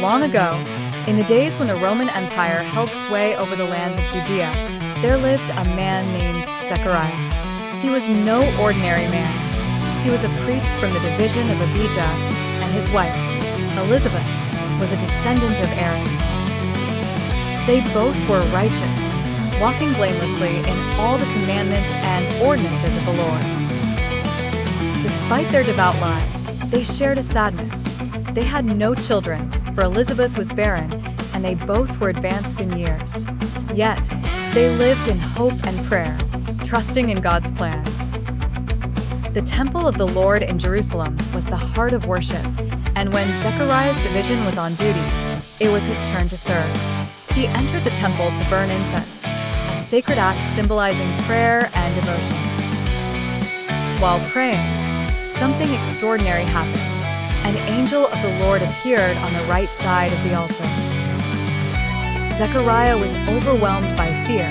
Long ago, in the days when the Roman Empire held sway over the lands of Judea, there lived a man named Zechariah. He was no ordinary man. He was a priest from the division of Abijah, and his wife, Elizabeth, was a descendant of Aaron. They both were righteous, walking blamelessly in all the commandments and ordinances of the Lord. Despite their devout lives, they shared a sadness. They had no children, for Elizabeth was barren, and they both were advanced in years. Yet, they lived in hope and prayer, trusting in God's plan. The temple of the Lord in Jerusalem was the heart of worship, and when Zechariah's division was on duty, it was his turn to serve. He entered the temple to burn incense, a sacred act symbolizing prayer and devotion. While praying, something extraordinary happened. An angel of the Lord appeared on the right side of the altar. Zechariah was overwhelmed by fear,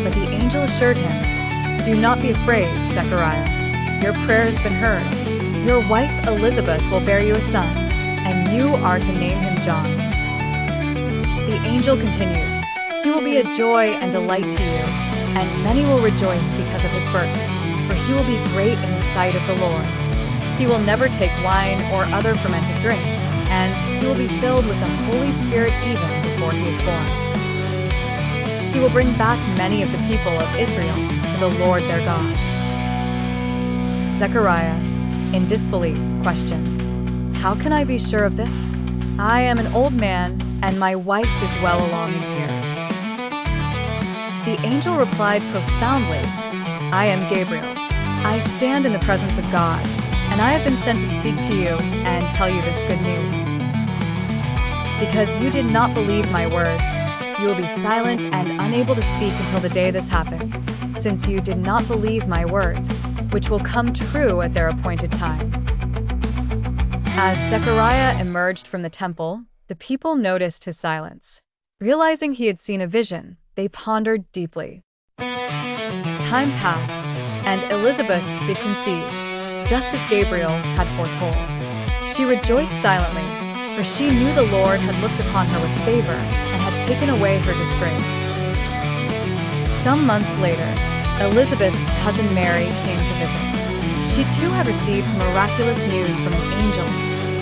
but the angel assured him, "Do not be afraid, Zechariah. Your prayer has been heard. Your wife Elizabeth will bear you a son, and you are to name him John." The angel continued, "He will be a joy and delight to you, and many will rejoice because of his birth, for he will be great in the sight of the Lord. He will never take wine or other fermented drink, and he will be filled with the Holy Spirit even before he is born. He will bring back many of the people of Israel to the Lord their God." Zechariah, in disbelief, questioned, "How can I be sure of this? I am an old man, and my wife is well along in years." The angel replied profoundly, "I am Gabriel. I stand in the presence of God, and I have been sent to speak to you and tell you this good news. Because you did not believe my words, you will be silent and unable to speak until the day this happens, since you did not believe my words, which will come true at their appointed time." As Zechariah emerged from the temple, the people noticed his silence. Realizing he had seen a vision, they pondered deeply. Time passed, and Elizabeth did conceive, just as Gabriel had foretold. She rejoiced silently, for she knew the Lord had looked upon her with favor and had taken away her disgrace. Some months later, Elizabeth's cousin Mary came to visit. She too had received miraculous news from an angel,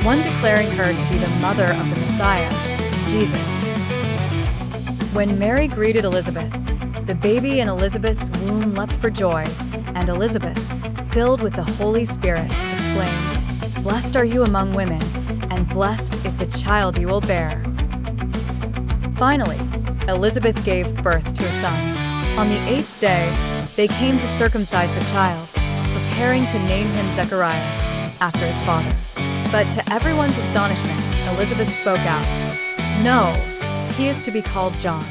one declaring her to be the mother of the Messiah, Jesus. When Mary greeted Elizabeth, the baby in Elizabeth's womb leapt for joy, and Elizabeth, filled with the Holy Spirit, exclaimed, "Blessed are you among women, and blessed is the child you will bear." Finally, Elizabeth gave birth to a son. On the 8th day, they came to circumcise the child, preparing to name him Zechariah, after his father. But to everyone's astonishment, Elizabeth spoke out, "No, he is to be called John."